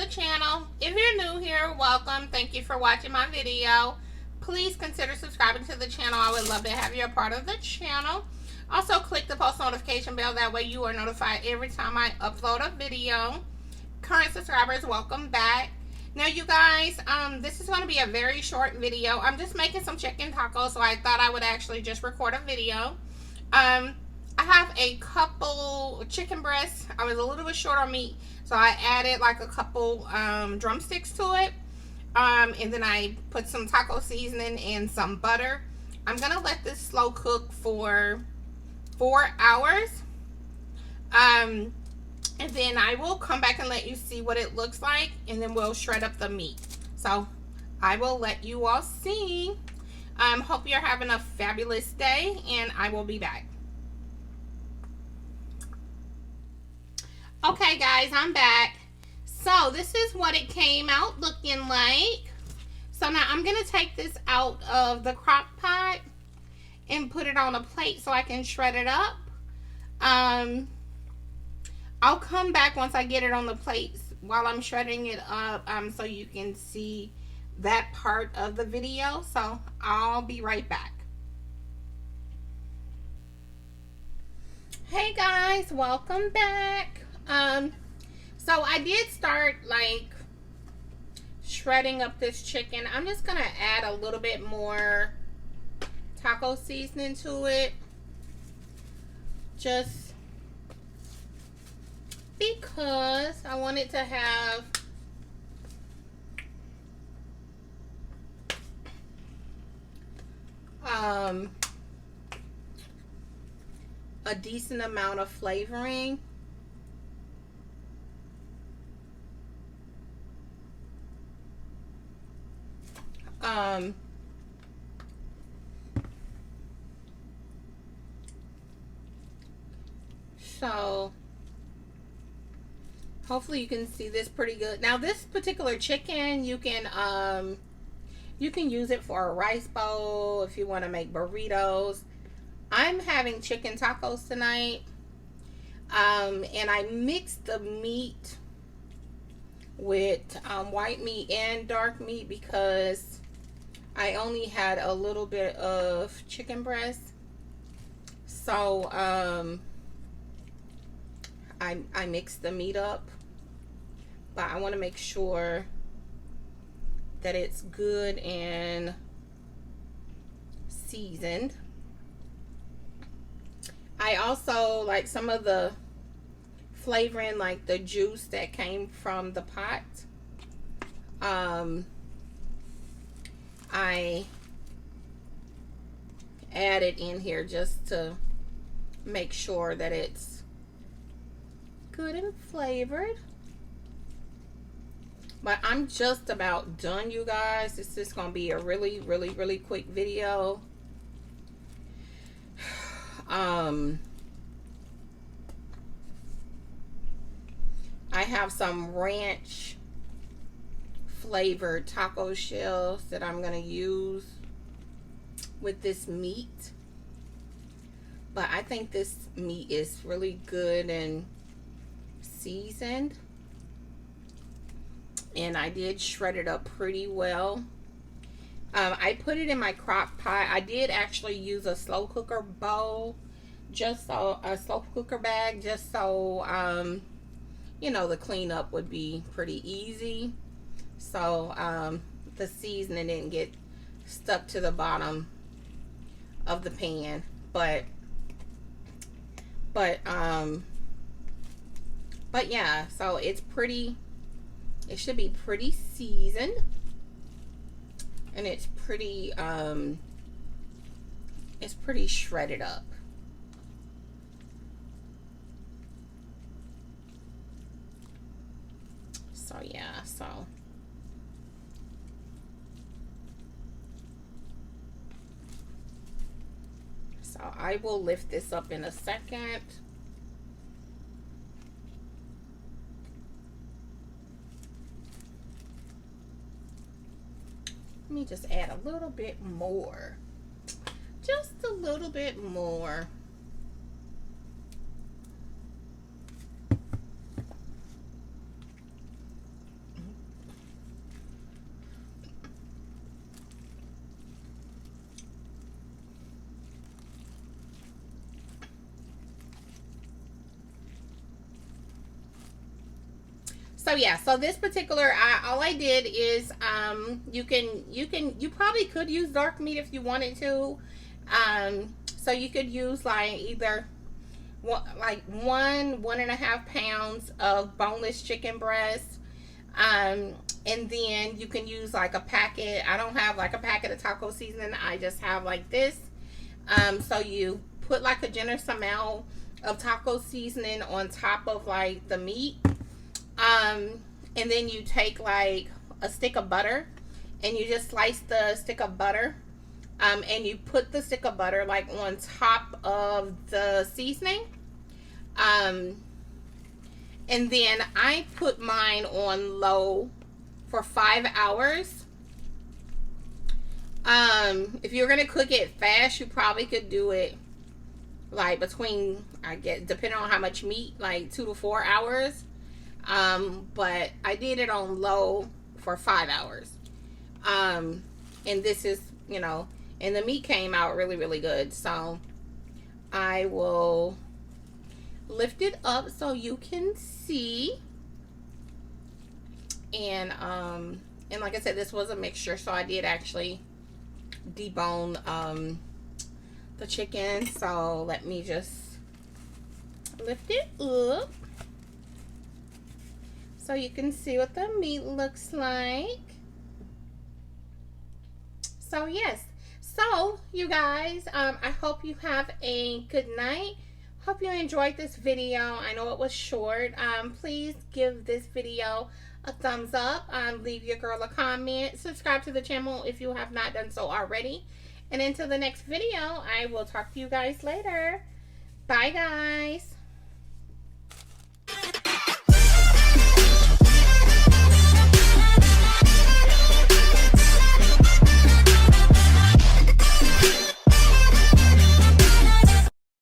the channel. If you're new here, welcome. Thank you for watching my video. Please consider subscribing to the channel. I would love to have you a part of the channel. Also, click the post notification bell. That way you are notified every time I upload a video. Current subscribers, welcome back. Now, you guys, this is going to be a very short video. I'm just making some chicken tacos, so I thought I would actually just record a video. I have a couple chicken breasts. I was a little bit short on meat, so I added like a couple drumsticks to it. And then I put some taco seasoning and some butter. I'm going to let this slow cook for 4 hours. And then I will come back and let you see what it looks like, and then we'll shred up the meat. So I will let you all see. Hope you're having a fabulous day, and I will be back. Okay, guys, I'm back. So this is what it came out looking like. So now I'm going to take this out of the crock pot and put it on a plate so I can shred it up. I'll come back once I get it on the plate while I'm shredding it up, so you can see that part of the video. So I'll be right back. Hey guys, welcome back. So I did start like shredding up this chicken. I'm just gonna add a little bit more taco seasoning to it, just because I want it to have a decent amount of flavoring. So hopefully you can see this pretty good. Now this particular chicken, you can use it for a rice bowl if you want to make burritos. I'm having chicken tacos tonight, and I mixed the meat with white meat and dark meat because I only had a little bit of chicken breast. So I mixed the meat up, but I want to make sure that it's good and seasoned. I also like some of the flavoring, like the juice that came from the pot. I added in here just to make sure that it's good and flavored. But I'm just about done, you guys. This is going to be a really quick video. I have some ranch flavored taco shells that I'm going to use with this meat. But I think this meat is really good and seasoned. And I did shred it up pretty well. I put it in my crock pot. I did actually use a slow cooker bowl, just so a slow cooker bag, just so you know, the cleanup would be pretty easy. So the seasoning didn't get stuck to the bottom of the pan. But yeah, so it's pretty. It should be pretty seasoned, and it's pretty shredded up. So yeah, so I will lift this up in a second. Let me just add a little bit more. Just a little bit more. So yeah, so this particular, all I did is, you probably could use dark meat if you wanted to. So you could use like either one and a half pounds of boneless chicken breast. And then you can use like a packet. I don't have like a packet of taco seasoning. I just have like this. So you put like a generous amount of taco seasoning on top of like the meat. And then you take like a stick of butter and you just slice the stick of butter. And you put the stick of butter like on top of the seasoning. And then I put mine on low for 5 hours. If you're gonna cook it fast, you probably could do it like between, I guess, depending on how much meat, like 2 to 4 hours. But I did it on low for 5 hours. And this is, you know, and the meat came out really, really good. So I will lift it up so you can see. And like I said, this was a mixture, so I did actually debone the chicken. So let me just lift it up so you can see what the meat looks like. So yes, so you guys, I hope you have a good night. Hope you enjoyed this video. I know it was short. Please give this video a thumbs up. Leave your girl a comment. Subscribe to the channel if you have not done so already. And until the next video, I will talk to you guys later. Bye, guys.